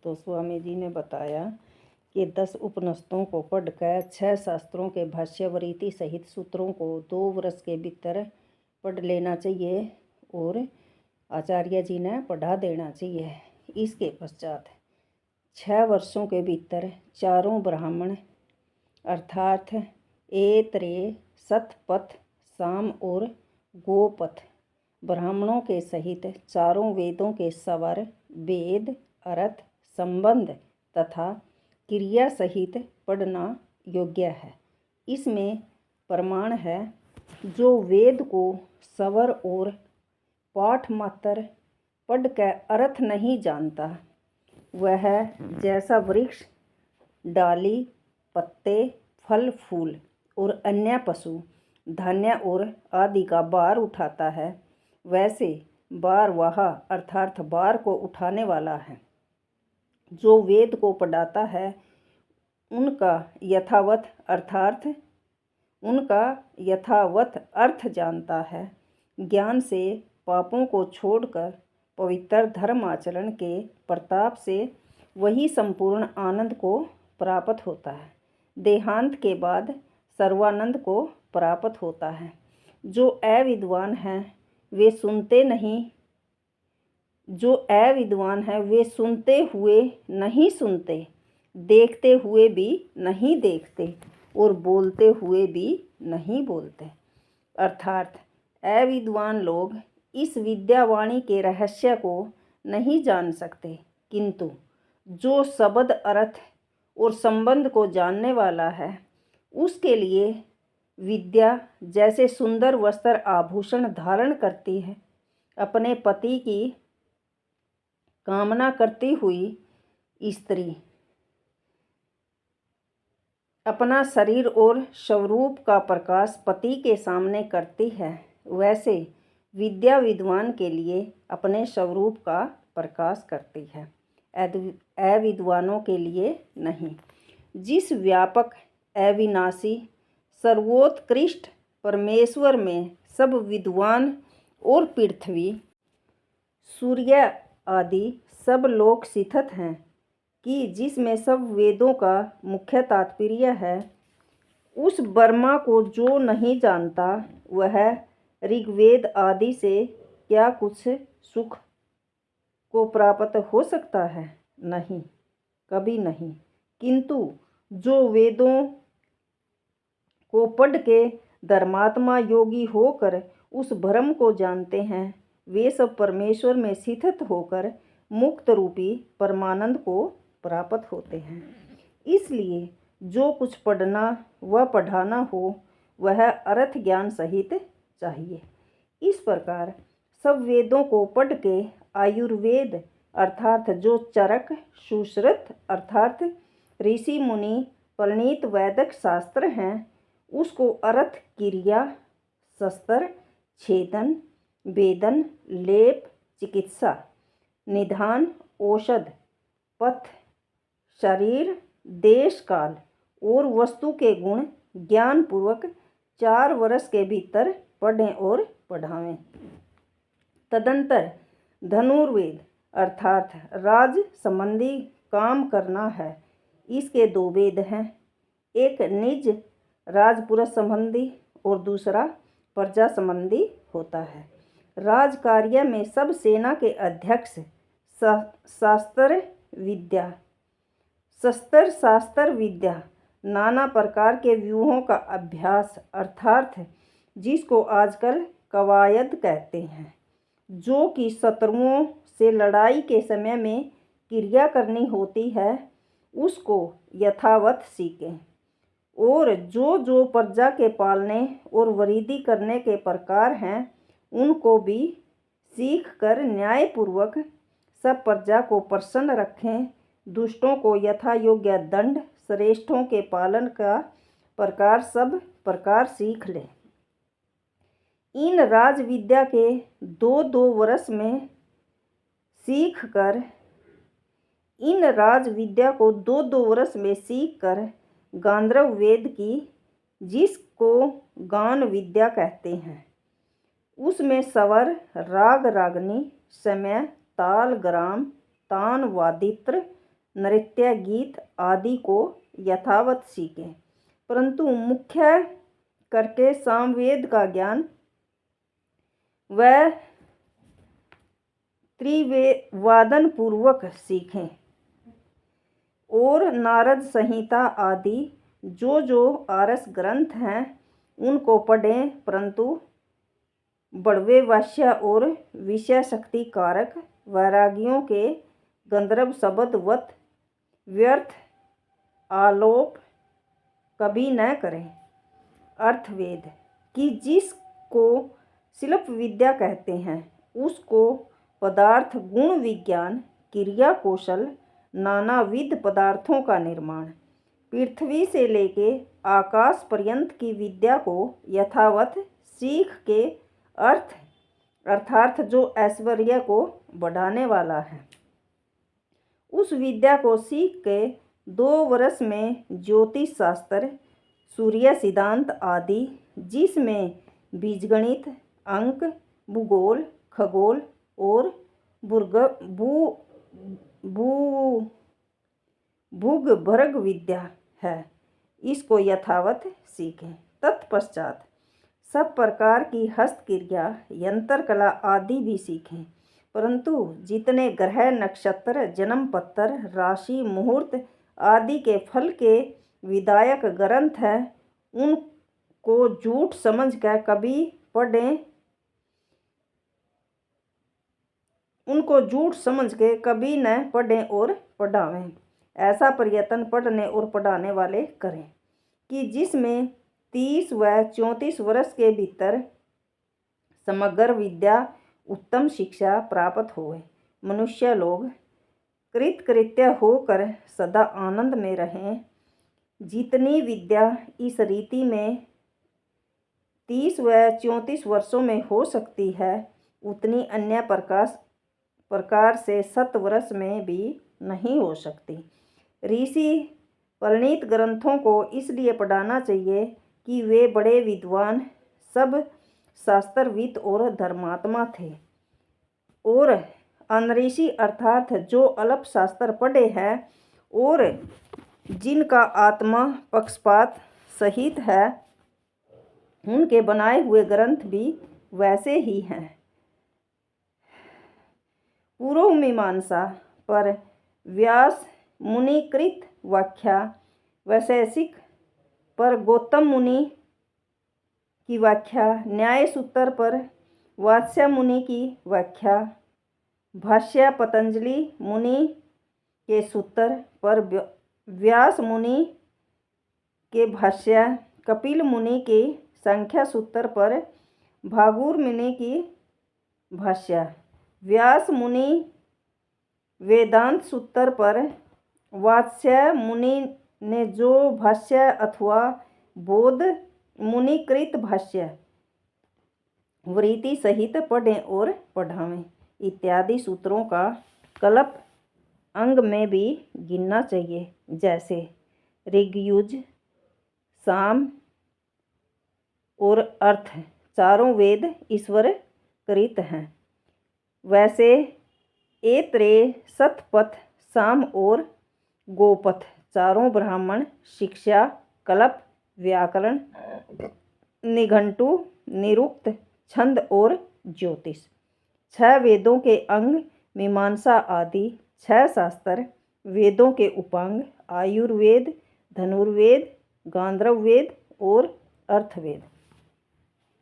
तो स्वामी जी ने बताया कि 10 उपनिषदों को पढ़कर 6 शास्त्रों के भाष्य व रीति सहित सूत्रों को 2 वर्ष के भीतर पढ़ लेना चाहिए और आचार्य जी ने पढ़ा देना चाहिए। इसके पश्चात 6 वर्षों के भीतर चारों ब्राह्मण अर्थात ऐत्रेय, शतपथ, साम और गोपथ ब्राह्मणों के सहित चारों वेदों के स्वर, वेद, अर्थ, संबंध तथा क्रिया सहित पढ़ना योग्य है। इसमें प्रमाण है जो वेद को स्वर और पाठ मात्र पढ़ कर अर्थ नहीं जानता, वह जैसा वृक्ष, डाली, पत्ते, फल फूल और अन्य पशु, धान्य और आदि का भार उठाता है, वैसे भारवाहा अर्थात भार को उठाने वाला है। जो वेद को पढ़ाता है उनका यथावत अर्थ जानता है। ज्ञान से पापों को छोड़कर पवित्र धर्म आचरण के प्रताप से वही संपूर्ण आनंद को प्राप्त होता है। देहांत के बाद सर्वानंद को प्राप्त होता है। जो अविद्वान हैं वे सुनते हुए नहीं सुनते, देखते हुए भी नहीं देखते और बोलते हुए भी नहीं बोलते। अर्थात अविद्वान लोग इस विद्यावाणी के रहस्य को नहीं जान सकते, किंतु जो शब्द, अर्थ और संबंध को जानने वाला है उसके लिए विद्या जैसे सुंदर वस्त्र आभूषण धारण करती है। अपने पति की कामना करती हुई स्त्री अपना शरीर और स्वरूप का प्रकाश पति के सामने करती है, वैसे विद्या विद्वान के लिए अपने स्वरूप का प्रकाश करती है, अविद्वानों के लिए नहीं। जिस व्यापक, अविनाशी, सर्वोत्कृष्ट परमेश्वर में सब विद्वान और पृथ्वी, सूर्य आदि सब लोक स्थित हैं, कि जिसमें सब वेदों का मुख्य तात्पर्य है, उस ब्रह्मा को जो नहीं जानता, वह ऋग्वेद आदि से क्या कुछ सुख को प्राप्त हो सकता है? नहीं, कभी नहीं। किंतु जो वेदों को पढ़ के धर्मात्मा योगी होकर उस ब्रह्म को जानते हैं, वे सब परमेश्वर में स्थित होकर मुक्त रूपी परमानंद को प्राप्त होते हैं। इसलिए जो कुछ पढ़ना व पढ़ाना हो वह अर्थ ज्ञान सहित चाहिए। इस प्रकार सब वेदों को पढ़ के आयुर्वेद अर्थात जो चरक, सुश्रुत अर्थात ऋषि मुनि परिणीत वैदिक शास्त्र हैं, उसको अर्थ, क्रिया, शस्त्र, छेदन, वेदन, लेप, चिकित्सा, निदान, औषध, पथ, शरीर, देश काल और वस्तु के गुण ज्ञान पूर्वक 4 वर्ष के भीतर पढ़ें और पढ़ावें। तदंतर धनुर्वेद अर्थात राज संबंधी काम करना है। इसके 2 वेद हैं, एक निज राजपुरुष संबंधी और दूसरा प्रजा संबंधी होता है। राज कार्य में सब सेना के अध्यक्ष शस्त्र विद्या नाना प्रकार के व्यूहों का अभ्यास अर्थात जिसको आजकल कवायद कहते हैं, जो कि शत्रुओं से लड़ाई के समय में क्रिया करनी होती है, उसको यथावत सीखें। और जो प्रजा के पालने और वृद्धि करने के प्रकार हैं, उनको भी सीख कर न्यायपूर्वक सब प्रजा को प्रसन्न रखें। दुष्टों को यथा योग्य दंड, श्रेष्ठों के पालन का प्रकार सब प्रकार सीख लें। इन राज विद्या के 2-2 वर्ष में सीख कर गांधर्व वेद की, जिसको गान विद्या कहते हैं, उसमें स्वर, राग रागनी, समय, ताल, ग्राम, तान, वादित्र, नृत्य, गीत आदि को यथावत सीखें, परंतु मुख्य करके सामवेद का ज्ञान व त्रिवादन पूर्वक सीखें और नारद संहिता आदि जो आरस ग्रंथ हैं उनको पढ़ें, परंतु बड़वे वास्य और विषय शक्ति कारक वैरागियों के गंधर्व शब्द वत व्यर्थ आलोप कभी न करें। अर्थवेद कि जिसको शिल्प विद्या कहते हैं उसको पदार्थ गुण विज्ञान क्रिया कौशल नानाविध पदार्थों का निर्माण पृथ्वी से लेके आकाश पर्यंत की विद्या को यथावत सीख के अर्थार्थ जो ऐश्वर्य को बढ़ाने वाला है उस विद्या को सीख के 2 वर्ष में ज्योतिष शास्त्र, सूर्य सिद्धांत आदि, जिसमें बीजगणित, अंक, भूगोल, खगोल और भूगर्भ विद्या है, इसको यथावत सीखें। तत्पश्चात सब प्रकार की हस्तक्रिया, यंत्र कला आदि भी सीखें, परंतु जितने ग्रह, नक्षत्र, जन्म पत्र, राशि, मुहूर्त आदि के फल के विधायक ग्रंथ हैं उनको झूठ समझकर कभी पढ़ें, उनको झूठ समझ के कभी न पढ़ें और पढ़ावें। ऐसा प्रयत्न पढ़ने और पढ़ाने वाले करें कि जिसमें 30 व 34 वर्ष के भीतर समग्र विद्या, उत्तम शिक्षा प्राप्त होए। मनुष्य लोग कृतकृत्य होकर सदा आनंद में रहें। जितनी विद्या इस रीति में 30 व 34 वर्षों में हो सकती है उतनी अन्य प्रकार से 7 वर्ष में भी नहीं हो सकती। ऋषि परिणीत ग्रंथों को इसलिए पढ़ाना चाहिए कि वे बड़े विद्वान, सब शास्त्रविद और धर्मात्मा थे, और अनऋषि अर्थात जो अल्प शास्त्र पढ़े हैं और जिनका आत्मा पक्षपात सहित है उनके बनाए हुए ग्रंथ भी वैसे ही हैं। पूर्व मीमांसा पर व्यास मुनि कृत व्याख्या, वैशेषिक पर गौतम मुनि की व्याख्या, न्याय सूत्र पर वात्स्य मुनि की व्याख्या, भाष्य पतंजलि मुनि के सूत्र पर व्यास मुनि के भाष्य, कपिल मुनि के संख्या सूत्र पर भागुर मुनि की भाष्य, व्यास मुनि वेदांत सूत्र पर वात्स्य मुनि ने जो भाष्य अथवा बोध मुनि कृत भाष्य वृत्ति सहित पढ़ें और पढ़ावें इत्यादि सूत्रों का कल्प अंग में भी गिनना चाहिए। जैसे ऋग्यजुः, साम और अर्थ चारों वेद ईश्वर कृत हैं, वैसे ऐत्रेय, शतपथ, साम और गोपथ चारों ब्राह्मण, शिक्षा, कल्प, व्याकरण, निघंटु, निरुक्त, छंद और ज्योतिष 6 वेदों के अंग, मीमांसा आदि 6 शास्त्र, वेदों के उपांग, आयुर्वेद, धनुर्वेद, गांधर्व वेद और अर्थवेद,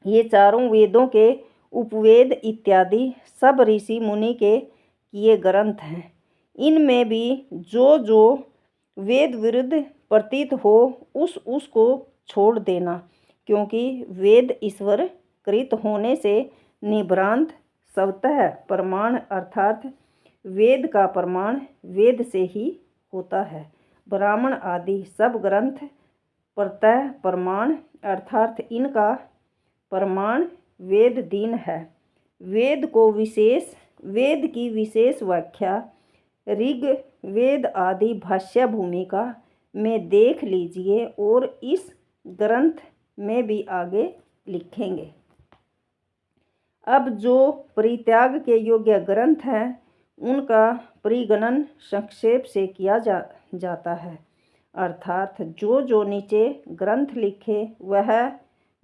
ये चारों वेदों के उपवेद इत्यादि सब ऋषि मुनि के किए ग्रंथ हैं। इनमें भी जो वेद विरुद्ध प्रतीत हो उसको छोड़ देना, क्योंकि वेद ईश्वर कृत होने से निभ्रांत स्वतः प्रमाण अर्थात वेद का प्रमाण वेद से ही होता है। ब्राह्मण आदि सब ग्रंथ प्रत्यय प्रमाण अर्थात इनका प्रमाण वेद दीन है। वेद की विशेष व्याख्या ऋग्वेद आदि भाष्य भूमिका में देख लीजिए और इस ग्रंथ में भी आगे लिखेंगे। अब जो परित्याग के योग्य ग्रंथ हैं उनका परिगणन संक्षेप से किया जाता है, अर्थात जो नीचे ग्रंथ लिखे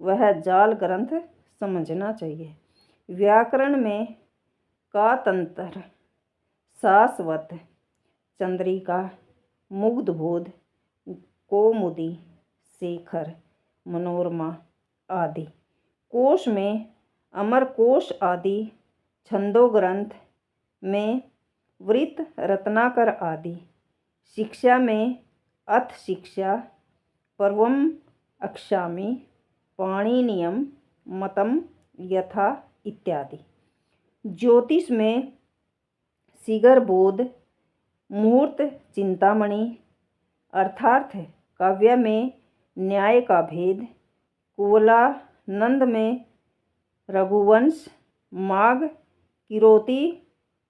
वह जाल ग्रंथ समझना चाहिए। व्याकरण में का तंत्र, शाश्वत, चंद्रिका, मुग्धबोध, कौमुदी, शेखर, मनोरमा आदि। कोश में अमरकोश आदि। छंदो ग्रंथ में वृत्त, रत्नाकर आदि। शिक्षा में अथ शिक्षा, पर्वम अक्षामि, पाणिनीयम, मतम यथा इत्यादि। ज्योतिष में शिगर बोध, मुहूर्त चिंतामणि, अर्थार्थ काव्य में न्याय का भेद, कुवलानंद में रघुवंश, माघ, किरोति,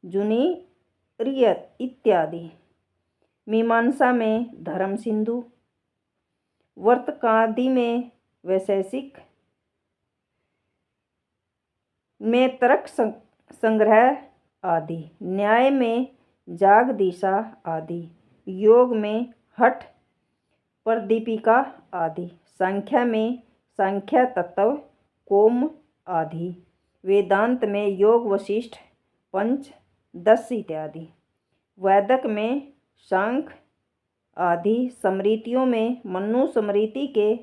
जुनि इत्यादि। मीमांसा में धर्म सिंधु, वर्तकादि में वैशेषिक, में तर्क संग्रह आदि। न्याय में जागदीशा आदि। योग में हठ, प्रदीपिका आदि। सांख्य में सांख्य तत्व, कोम आदि। वेदांत में योग वशिष्ठ, पंच, 10 इत्यादि। वैदक में सांख्य आदि। स्मृतियों में मनु स्मृति के